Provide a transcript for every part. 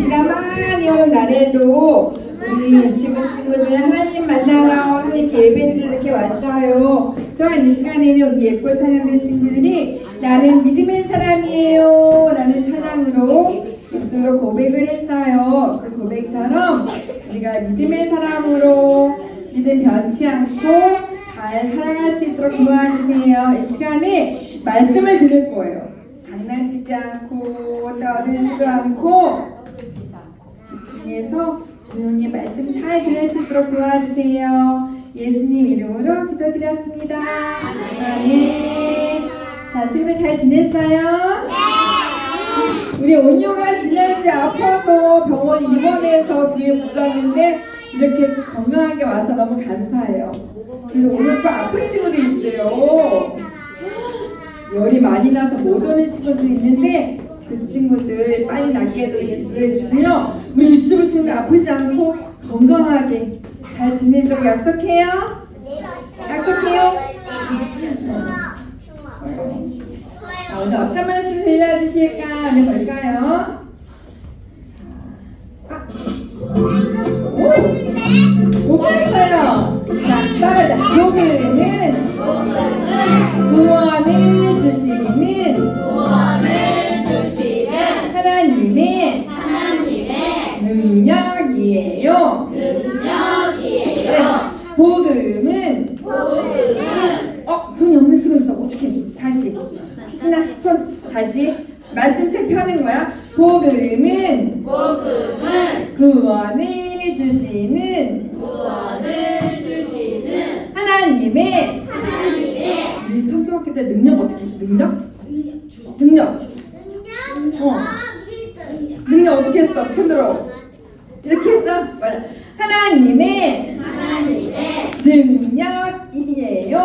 비가 많이 오는 날에도 우리 지금 친구들 하나님 만나러 하나님께 예배를 이렇게 왔어요. 또한 이 시간에는 우리 예쁜 찬양대 친구들이 나는 믿음의 사람이에요 라는 찬양으로 입술로 고백을 했어요. 그 고백처럼 우리가 믿음의 사람으로 믿음 변치 않고 잘 살아갈 수 있도록 도와주세요. 이 시간에 말씀을 들을 거예요. 장난치지 않고 떠들지도 않고 집중해서 조용히 말씀 잘 들을 수 있도록 도와주세요. 예수님 이름으로 기도드렸습니다. 아멘. 자, 친구들 잘 지냈어요? 네. 우리 온유가 지난주에 아파서 병원 입원해서 뒤에 묻었는데 이렇게 건강하게 와서 너무 감사해요. 그래서 오늘 또 아픈 친구도 있어요. 열이 많이 나서 못 오는 친구도 있는데 그 친구들 빨리 낫게도 기도해주고요. 우리 유치부 친구들 아프지 않고 건강하게 잘 지내도록 약속해요? 약속해요? 자, 오늘 어떤 말씀 들려주실까? 오늘 볼까요? 오! 못했어요! 자, 따라하자. 복음은 구원을 주시는 하나님의 능력이에요. 복음은 손이 없는 수가 있어. 어떻게? 다시. 희순아, 손 다시. 말씀책 펴는 거야. 복음은 구원을 주시는 하나님의 우리 성경학교 때 능력 어떻게 했지? 능력 능력 어떻게 했어? 손으로 이렇게 했어? 맞아. 하나님의 능력이에요.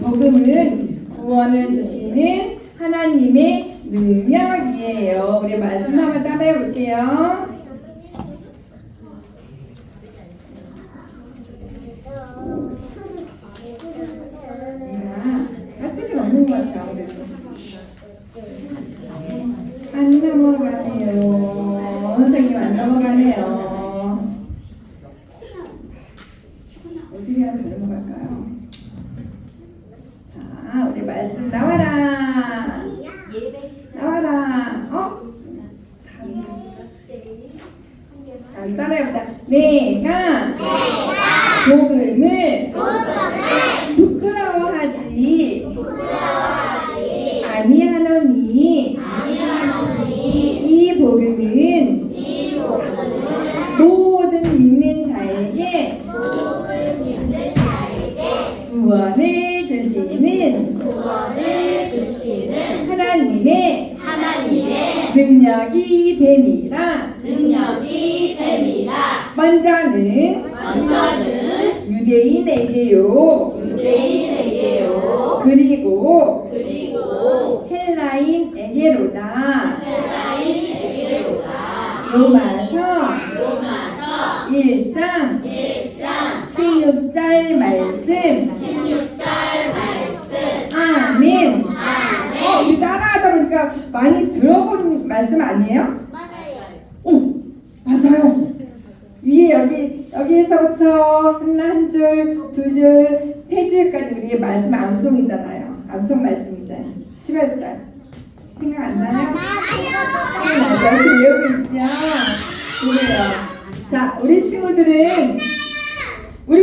복음은 구원을 주시는 하나님의 능력이에요. 우리 말씀 한번 따라해 볼게요. 깍두기 먹는 것 같아. 아무래도 안 넘어가네요. 선생님 안 넘어가네요. 어디 가서 넘어갈까요? 자, 우리 말씀 나와라. 자, 따라해보자. 내가 복음을 부끄러워하지 아니하노니 이 복음은 모든 믿는 자에게 구원을 주시는 하나님의 능력이 됩니다. 먼저는 유대인에게요. 그리고 헬라인에게로다. 로마서 1장 16절 말씀. 아멘. 우리 따라하다 보니까 많이 들어본 말씀 아니에요? 맞아요. 위에 여기에서부터 한 줄, 두 줄, 세 줄까지 우리의 말씀 암송이잖아요. 암송 말씀이잖아요. 10월달 생각 안 나요? 열심히 외우고 있죠. 그래요. 자, 우리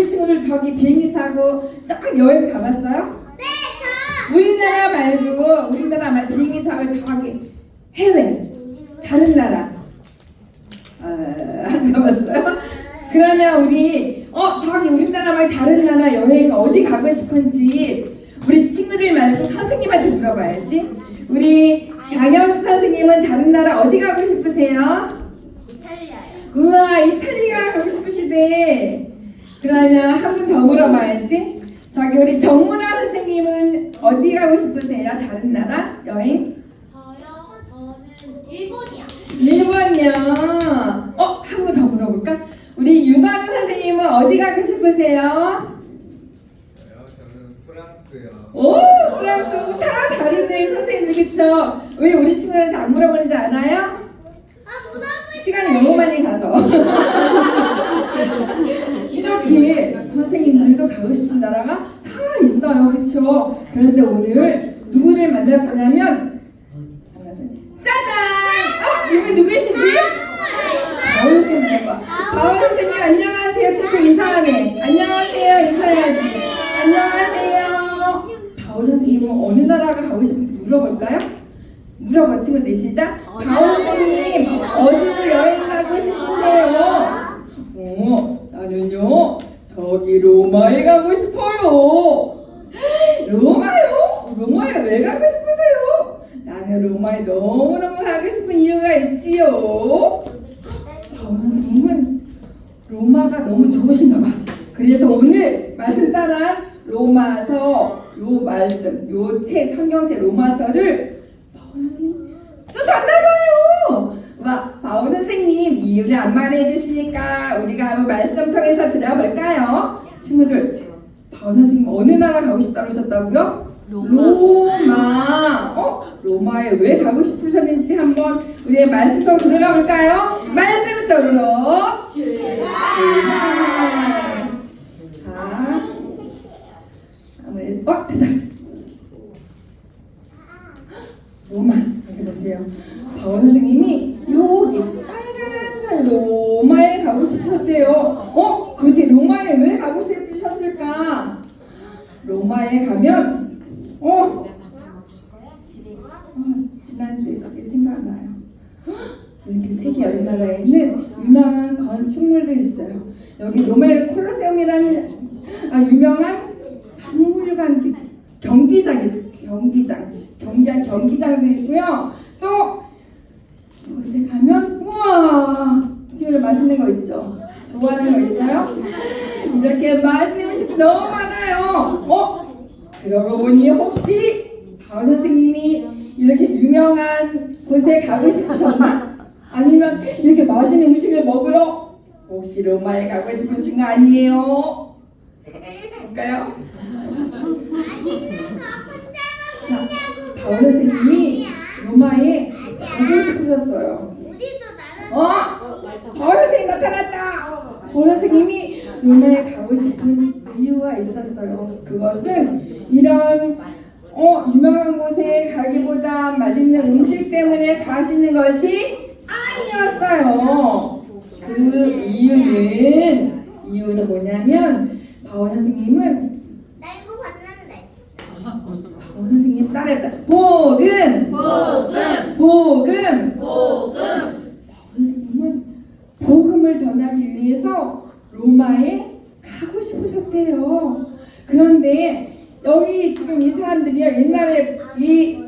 친구들 저기 비행기 타고 쫙 여행 가봤어요? 우리나라 말고 비행기 타고 저기 해외 다른 나라 안 가봤어요? 그러면 우리 저기 우리나라 말고 다른 나라 여행 어디 가고 싶은지 우리 친구들 말고 선생님한테 물어봐야지. 우리 장현수 선생님은 다른 나라 어디 가고 싶으세요? 이탈리아요. 우와, 이탈리아 가고 싶으시대. 그러면 한 분 더 물어봐야지. 저기 우리 정문아 선생님은 어디 가고 싶으세요? 다른 나라 여행? 저는 일본이요. 일본이요. 한 번 더 물어볼까? 우리 유관우 선생님은 어디 가고 싶으세요? 저는 프랑스요. 오, 프랑스 다 다르네 선생님들, 그쵸? 왜 우리 친구들한테 안 물어보는지 알아요? 시간이 너무 많이 가서. 이렇게 선생님들도 가고 싶은 나라가 다 있어요. 그쵸? 그런데 오늘 누구를 만날 거냐면 짜잔! 이분 누구시지? 바울 선생님. 바울 선생님 안녕하세요. 친구 인사하네. 안녕하세요. 인사해야지. 안녕하세요. 바울 선생님은 어느 나라가 가고 싶은지 물어볼까요? 물어봐 친구들 시작. 바울 선생님 어디로 여행 가고 싶으세요? 나는요 저기 로마에 가고 싶어요. 로마요? 로마에 왜 가고 싶으세요? 나는 로마에 너무너무 가고 싶은 이유가 있지요. 바울 선생님은 로마가 너무 좋으신가 봐. 그래서 오늘 말씀 따라 로마서 요 말씀 요 책 성경책 로마서를 바울 선생님 쓰셨나봐요. 바울 선생님 이유를 안 말해주시니까 우리가 한번 말씀 통해서 들어볼까요? 친구들 바울 선생님 어느 나라 가고 싶다고 하셨다고요? 로마. 로마에 왜 가고 싶으셨는지 한번 우리의 말씀 속으로 들어가 볼까요? 말씀 속으로 출발. 자, 됐다. 로마 여기 보세요. 바울 선생님이 여기 빨간색 로마에 가고 싶었대요. 도대체 로마에 왜 가고 싶으셨을까? 로마에 가면 지난주에 그게 생각나요. 이렇게 세계 여러 나라에 있는 유명한 건축물도 있어요. 여기 로마의 콜로세움이라는 유명한 박물관 경기장도 있고요. 또 이곳에 가면 우와 지금 맛있는 거 있죠? 좋아하는 거 있어요? 이렇게 맛있는 음식이 너무 많아요. 그러고 보니 혹시 바울 선생님이 이렇게 유명한 곳에 가고 싶으셨나? 아니면 이렇게 맛있는 음식을 먹으러 혹시 로마에 가고 싶으신 거 아니에요? 볼까요? 자, 바울 선생님이 로마에 가고 싶으셨어요. 바울 선생님 나타났다. 바울 선생님이 로마에 가고 싶은 이유가 있었어요. 그것은 이런 유명한 곳에 가기보다 맛있는 음식 때문에 가시는 것이 아니었어요. 그 이유는 뭐냐면 바울 선생님은 바울 선생님 따라해보자. 복음. 바울 선생님은 복음을 전하기 위해서 로마에 가고 싶으셨대요. 그런데 여기 지금 이 사람들이요 옛날에 이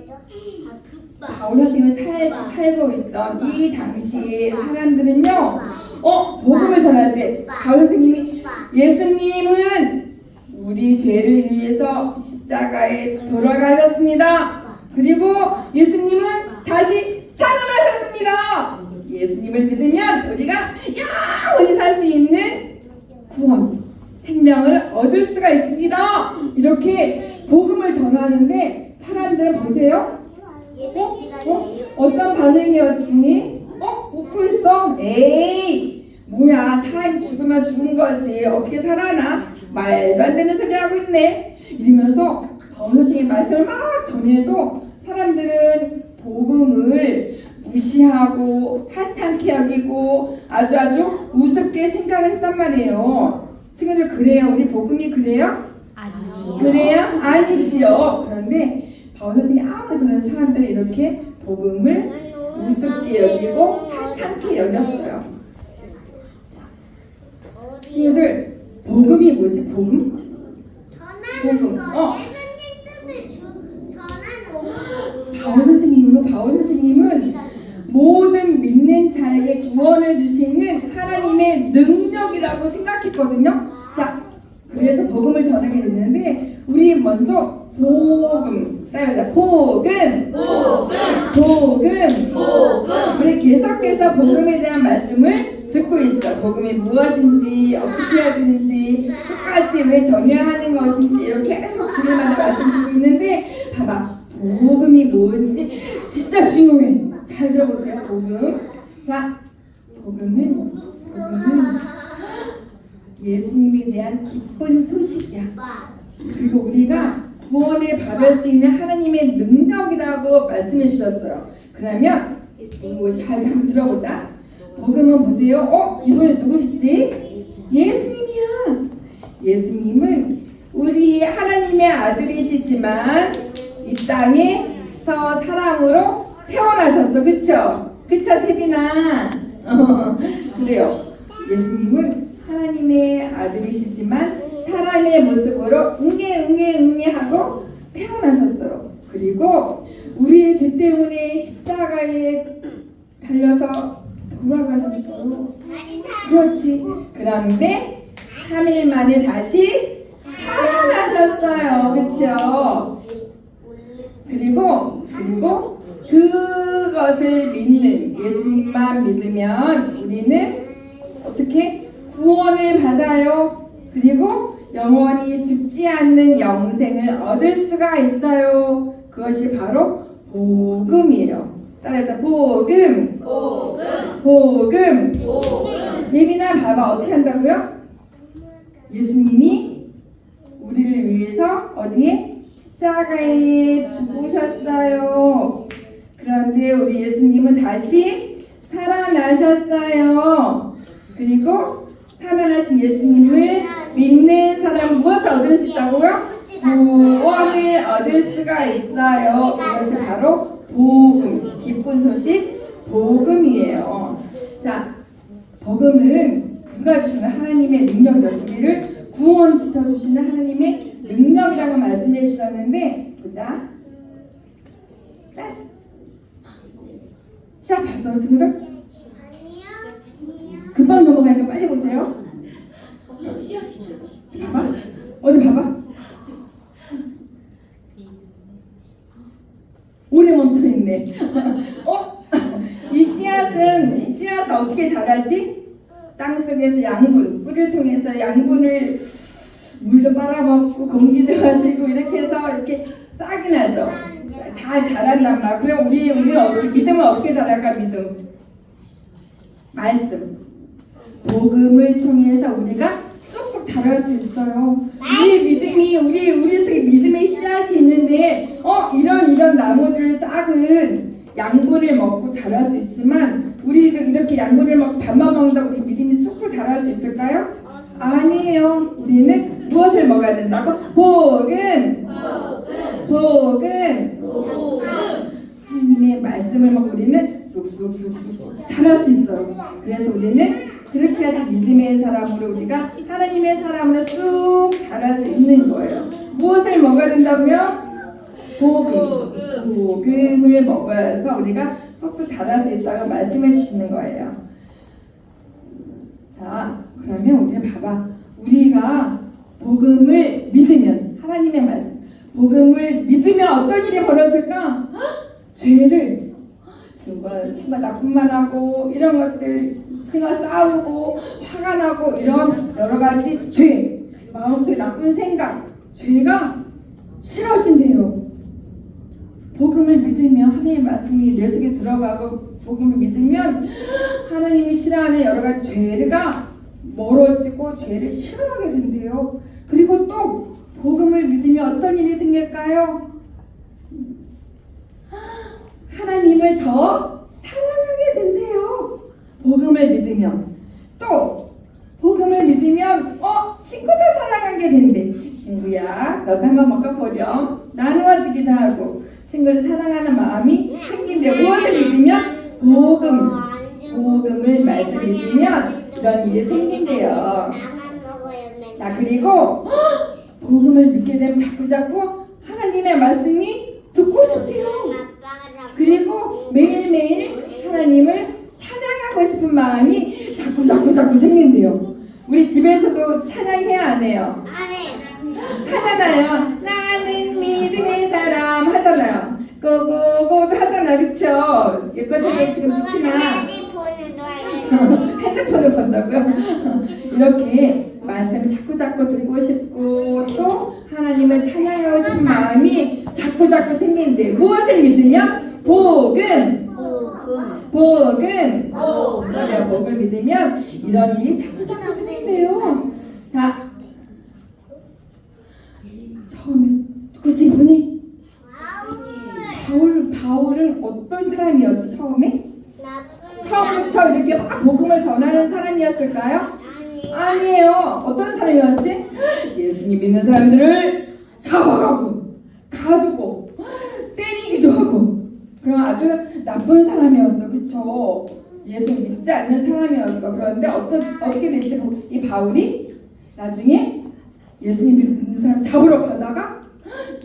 바울 선생님을 살고 있던 이 당시의 사람들은요 복음을 전할 때 바울 선생님이 예수님은 우리 죄를 위해서 십자가에 돌아가셨습니다. 그리고 예수님은 다시 살아나셨습니다. 예수님을 믿으면 우리가 영원히 살 수 있는 구원, 생명을 얻을 수가 있습니다. 이렇게 복음을 전하는데 사람들은 보세요. 어떤 반응이었지? 웃고 있어? 에이 뭐야 죽으면 죽은 거지 어떻게 살아나? 말도 안 되는 소리 하고 있네. 이러면서 바울 선생님 말씀을 막 전해도 사람들은 복음을 무시하고 하찮게 여기고 아주 우습게 생각을 했단 말이에요. 친구들 그래요? 우리 복음이 그래요? 아니요. 그래요? 아니지요. 그런데 바울 선생님이 아무리 전해도 사람들은 이렇게 복음을 우습게 여기고 하찮게 여겼어요. 친구들 복음이 뭐지? 복음? 복음. 바울 선생님은 모든 믿는 자에게 구원을 주시는 하나님의 능력이라고 생각했거든요. 자, 그래서 복음을 전하게 됐는데 우리 먼저 복음 따라하자. 복음. 우리 계속해서 복음에 대한 말씀을 듣고 있어. 복음이 무엇인지 어떻게 해야 되는지 끝까지 왜 전해야 하는 것인지 이렇게 계속 주님한테 말씀 듣고 있는데 봐봐. 복음이 뭔지 진짜 중요해. 잘 들어보세요. 복음. 자, 복음은 예수님에 대한 기쁜 소식이야. 그리고 우리가 구원을 받을 수 있는 하나님의 능력이라고 말씀해 주셨어요. 그러면 이거 잘 한번 들어보자. 복음은 보세요. 이분은 누구시지? 예수님이야. 예수님은 우리 하나님의 아들이시지만 이 땅에서 사람으로 태어나셨어. 그쵸? 태빈아? 그래요. 예수님은 하나님의 아들이시지만 사람의 모습으로 응애 하고 태어나셨어요. 그리고 우리의 죄 때문에 십자가에 달려서 돌아가셨어요. 그렇지. 그런데 3일 만에 다시 살아나셨어요. 그렇죠? 그리고 그것을 믿는 예수님만 믿으면 우리는 어떻게 구원을 받아요. 그리고 영원히 죽지 않는 영생을 얻을 수가 있어요. 그것이 바로 복음이에요. 따라해서 복음. 예빈아 봐봐. 어떻게 한다고요? 예수님이 우리를 위해서 어디에? 십자가에 죽으셨어요. 그런데 우리 예수님은 다시 살아나셨어요. 그리고 살아나신 예수님을 믿는 사람은 무엇을 얻을 수 있다고요? 구원을 얻을 수가 있어요. 이것이 바로 복음, 기쁜 소식 복음이에요. 자, 복음은 누가 주시는 하나님의 능력이죠. 우리를 구원시켜 주시는 하나님의 능력이라고 말씀해 주셨는데, 보자. 짠. 시작 봤어, 친구들? 금방 넘어가니까 빨리 보세요. 봐봐. 어디 봐봐. 오래 멈춰있네. 이 씨앗은 어떻게 자라지? 땅속에서 양분, 뿌리를 통해서 양분을 물도 빨아먹고 공기도 마시고 이렇게 해서 이렇게 싹이 나죠. 잘 자란단 말이야. 그럼 우리 믿음은 어떻게 자랄까? 믿음. 말씀. 복음을 통해서 우리가 쑥쑥 자랄 수 있어요. 우리 믿음이 우리 속에 믿음의 씨앗이 있는데 이런 나무들 싹은 양분을 먹고 자랄 수 있지만 우리 이렇게 양분을 먹고 밥만 먹는다고 우리 믿음이 쑥쑥 자랄 수 있을까요? 아니에요. 우리는 무엇을 먹어야 된다고? 복음. 하나님의 말씀을 먹고 우리는 쑥쑥 자랄 수 있어요. 그래서 우리는 그렇게 해야지 믿음의 사람으로 우리가 하나님의 사람으로 쑥 자랄 수 있는 거예요. 무엇을 먹어야 된다고요? 복음을 먹어서 우리가 쑥쑥 자랄 수 있다고 말씀해 주시는 거예요. 자, 그러면 우리는 봐봐. 우리가 복음을 믿으면 하나님의 말씀, 복음을 믿으면 어떤 일이 벌어질까? 죄를 친구가 나쁜 하고 이런 것들, 친구가 싸우고 화가 나고 이런 여러 가지 죄, 마음속에 나쁜 생각, 죄가 싫어진대요. 복음을 믿으면 하나님의 말씀이 내 속에 들어가고 복음을 믿으면 하나님이 싫어하는 여러 가지 죄가 멀어지고 죄를 싫어하게 된대요. 그리고 또 복음을 믿으면 어떤 일이 생길까요? 하나님을 더 사랑하게 된대요. 복음을 믿으면. 또 복음을 믿으면 친구도 사랑하게 된대. 친구야, 너도 한번 먹어보렴. 나누어주기도 하고 친구를 사랑하는 마음이 생긴대. 무엇을 믿으면? 복음을 말씀 믿으면 이런 일이 생긴대요. 자, 그리고 복음을 믿게 되면 자꾸 하나님의 말씀이 듣고 싶대요. 그리고 매일매일 하나님을 찬양하고 싶은 마음이 자꾸 생긴대요. 우리 집에서도 찬양해야 안 해요? 하잖아요. 나는 믿음의 사람 하잖아요. 고고고도 하잖아요. 그쵸? 예뻐서 지금 특히나 핸드폰을 본다고요? 이렇게 말씀을 자꾸 듣고 싶고 또 하나님을 찬양하고 싶은 마음이 자꾸 생기는데 무엇을 믿으면? 복음. 복음. 복음. 복음. 그래요. 복을 믿으면 이런 일이 자꾸 생긴대요. 자, 처음에 누구지 이분이? 바울은 어떤 사람이었죠? 처음부터 이렇게 막 복음을 전하는 사람이었을까요? 아니에요. 어떤 사람이었지? 예수님 믿는 사람들을 잡아가고 가두고 때리기도 하고 그런 아주 나쁜 사람이었어. 그쵸? 예수 믿지 않는 사람이었어. 그런데 어떻게 됐지? 이 바울이 나중에 예수님 믿는 사람 잡으러 가다가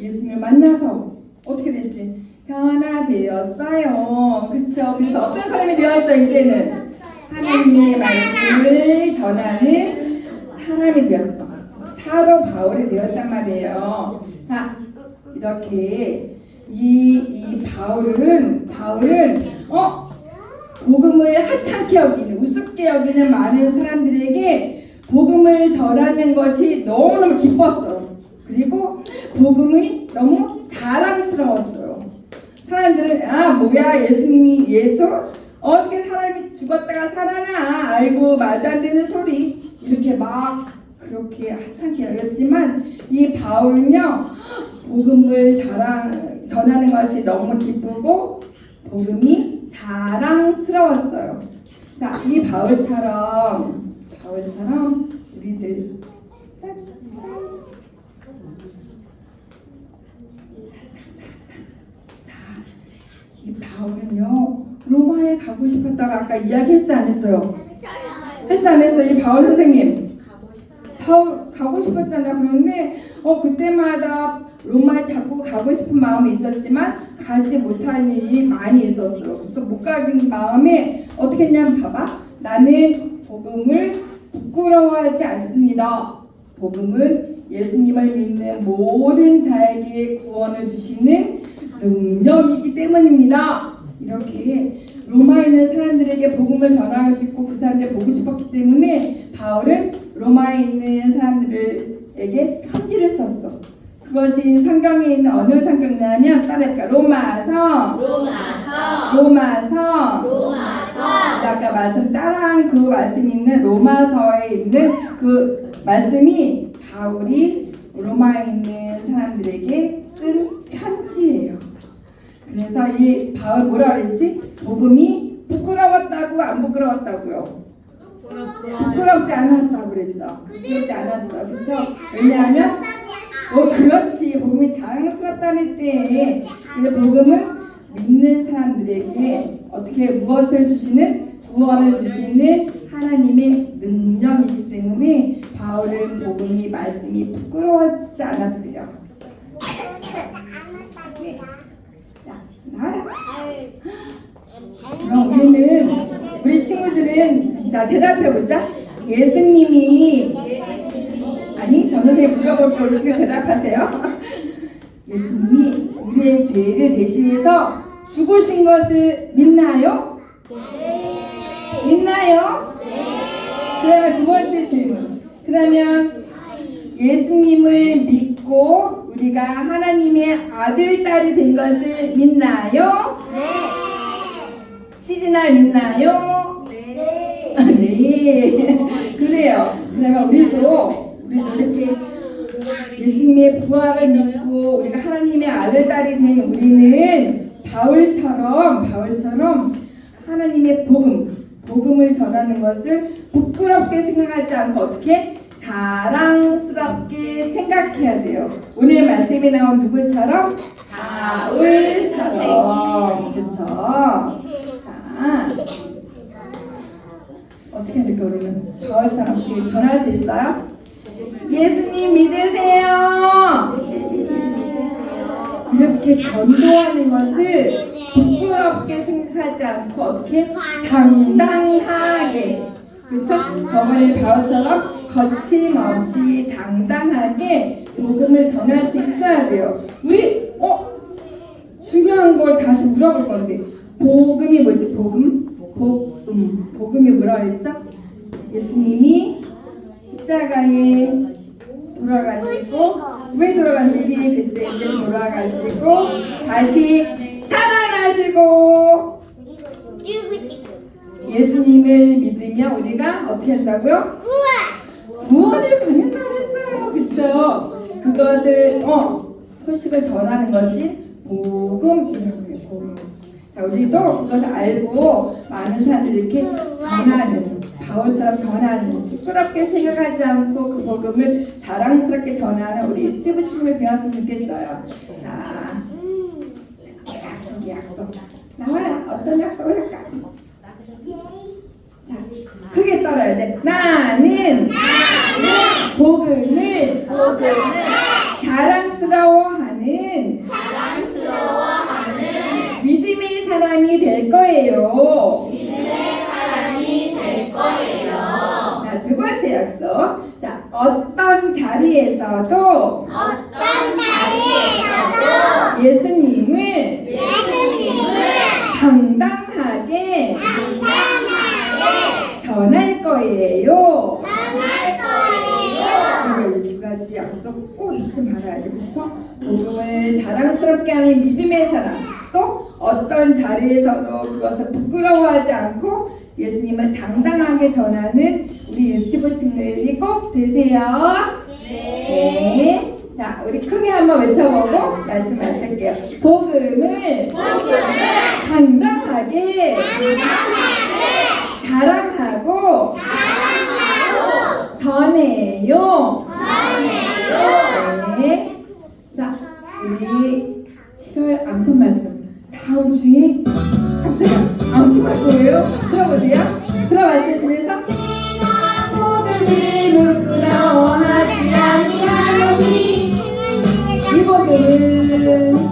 예수님을 만나서 어떻게 됐지? 변화되었어요. 그쵸? 그래서 어떤 사람이 되었어요? 이제는 하나님의 말씀을 전하는 사람이 되었어. 사도 바울이 되었단 말이에요. 자, 이렇게 이 바울은 복음을 하찮게 여기는, 우습게 여기는 많은 사람들에게 복음을 전하는 것이 너무너무 기뻤어요. 그리고 복음이 너무 자랑스러웠어요. 사람들은 뭐야 예수? 어떻게 사람이 죽었다가 살아나? 아이고 말도 안 되는 소리 이렇게 막 그렇게 하찮게 여겼지만 이 바울은요 복음을 전하는 것이 너무 기쁘고 복음이 자랑스러웠어요. 자, 이 바울처럼 우리들 이 바울은요 로마에 가고 싶었다고 아까 이야기했어 안 했어요? 했어 안 했어요? 이 바울 선생님 바울 가고 싶었잖아. 그런데 그때마다 로마에 자꾸 가고 싶은 마음이 있었지만 가지 못한 일이 많이 있었어요. 그래서 못 가는 마음에 어떻게 했냐면 봐봐. 나는 복음을 부끄러워하지 않습니다. 복음은 예수님을 믿는 모든 자에게 구원을 주시는 능력이기 때문입니다. 이렇게 로마에 있는 사람들에게 복음을 전하고 싶고 그 사람들 보고 싶었기 때문에 바울은 로마에 있는 사람들에게 편지를 썼어. 그것이 성경에 있는 어느 성경이냐면 따라해볼까? 로마서 아까 말씀 따라한 그 말씀이 있는 로마서에 있는 그 말씀이 바울이 로마에 있는 사람들에게 쓴 편지예요. 그래서 이 바울 뭐라 그랬지? 복음이 부끄러웠다고 안 부끄러웠다고요? 부끄럽지 않았다고 그랬죠. 부끄럽지 않았어. 그렇죠? 왜냐하면 그렇지. 복음이 자랑스럽다는 때 그래서 복음은 믿는 사람들에게 어떻게 무엇을 주시는 구원을 주시는 하나님의 능력이기 때문에 바울은 복음이 말씀이 부끄러웠지 않았대요. 네. 자, 그럼 우리 친구들은 자 대답해보자. 예수님이 아니 저 선생님 물어볼 거 우리 친구 대답하세요. 예수님이 우리의 죄를 대신해서 죽으신 것을 믿나요? 믿나요? 그러면 두 번째 질문. 그러면 예수님을 믿고 우리가 하나님의 아들, 딸이 된 것을 믿나요? 시진아 믿나요? 네. 그래요. 그러면 우리도 이렇게 예수님의 부활을 믿고 우리가 하나님의 아들, 딸이 된 우리는 바울처럼 하나님의 복음을 전하는 것을 부끄럽게 생각하지 않고 어떻게 자랑스럽게 생각해야 돼요. 오늘 말씀에 나온 누구처럼? 바울처럼. 그렇죠? 자, 어떻게 해야 될까 우리는? 바울처럼 이렇게 전할 수 있어요? 예수님 믿으세요. 이렇게 전도하는 것을 부끄럽게 생각하지 않고 어떻게 당당하게, 그렇죠? 저번에 바울처럼 거침없이 당당하게 복음을 전할 수 있어야 돼요. 우리 중요한 걸 다시 물어볼 건데 복음이 뭐지? 복음이 뭐라 그랬죠? 예수님이 십자가에 돌아가시고 왜 돌아가는 우리의 죄 때문에 돌아가시고 다시 살아나셨어요. 마시고 쭈구쭈구. 예수님을 믿으면 우리가 어떻게 한다고요? 구원을 받는다고 했어요. 그쵸? 그것을 소식을 전하는 것이 복음이라고 해요. 복음. 자, 우리도 그것을 알고 많은 사람들이 이렇게 전하는, 바울처럼 전하는, 부끄럽게 생각하지 않고 그 복음을 자랑스럽게 전하는 우리 유치부 친구를 배웠으면 좋겠어요. 자, 약속. 나와라. 어떤 약속을 할까? 자, 크게 따라야 돼. 나는 복음을 자랑스러워하는 믿음의 사람이 될 거예요. 자, 두 번째 약속. 자, 어떤 자리에서도 예수님을 당당하게 전할 거예요. 이 두 가지 약속 꼭 잊지 말아야 돼. 그렇죠? 복음을 자랑스럽게 하는 믿음의 사람, 또 어떤 자리에서도 그것을 부끄러워하지 않고 예수님을 당당하게 전하는 우리 유치부 친구들이 꼭 되세요. 네. 자, 우리 크게 한번 외쳐보고 말씀하실게요. 복음을 당당하게 자랑하고 전해요. 네. 자, 우리 7월 암송 말씀 다음 주에 갑자기 암송할 거예요. 들어보세요. 들어봤으시면서 복음을 부끄러워하지 아니하노니 이 복음은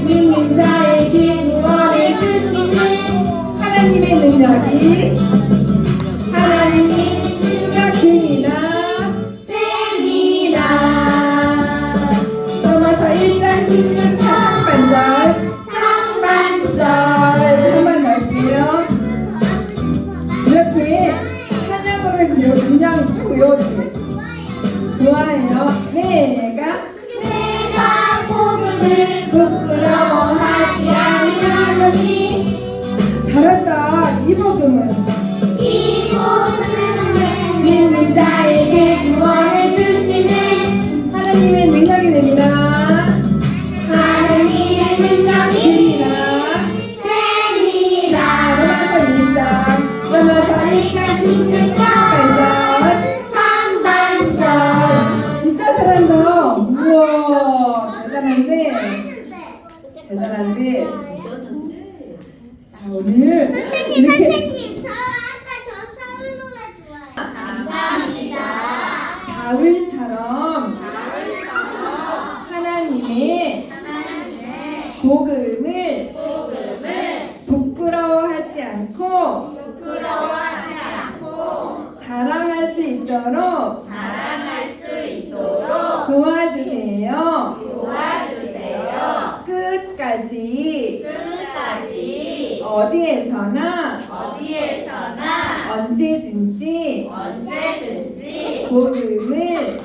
믿는 자에게 구원을 주시는 하나님의 능력이 되니라. 로마서 1장 16절 상반절 한번 넣을게요. 이렇게 찬양을 그냥 쭉 외워주세요. 좋아해요. 내가 복음을 부끄러워하지 아니하노니. 잘한다. 이 복음은 믿는 자에게 구원을 주시는 하나님의 능력이 됩니다. 하나님의 능력이 되니라. 로마서 1장 16절 상반절. 진짜 잘한다. 우와, 대단한데. 자, 오늘 선생님, 저 아까 저 서울 노래 좋아요. 감사합니다. 바울처럼 하나님의 복음을 부끄러워하지 않고 자랑할 수 있도록 도와주세요. 끝까지 어디에서나 언제든지 복음을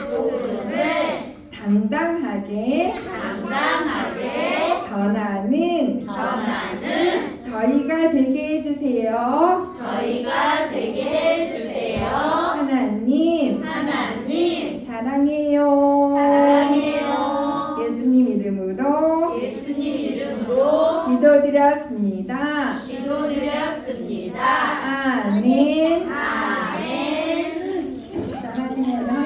당당하게 전하는 저희가 되게 해주세요. 하나님 사랑해요. 예수님 이름으로 기도드렸습니다.